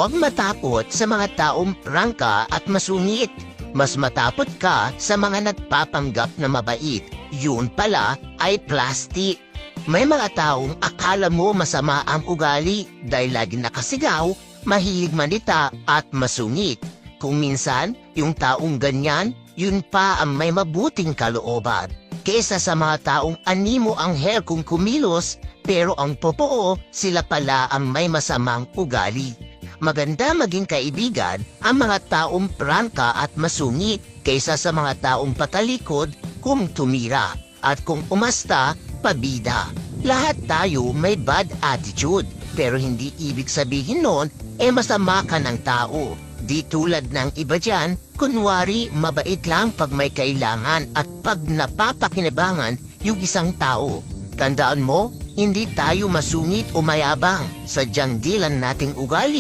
Huwag matakot sa mga taong prangka at masungit. Mas matapot ka sa mga nagpapanggap na mabait. Yun pala ay plastic. May mga taong akala mo masama ang ugali dahil lagi nakasigaw, mahilig manita at masungit. Kung minsan, yung taong ganyan, yun pa ang may mabuting kalooban. Kesa sa mga taong animo ang hair kung kumilos, pero ang totoo, sila pala ang may masamang ugali. Maganda maging kaibigan ang mga taong prangka at masungit kaysa sa mga taong patalikod kung tumira at kung umasta, pabida. Lahat tayo may bad attitude, pero hindi ibig sabihin nun masama ka ng tao. Di tulad ng iba dyan, kunwari mabait lang pag may kailangan at pag napapakinabangan yung isang tao. Tandaan mo, hindi tayo masungit o mayabang, sadyang di lang nating ugali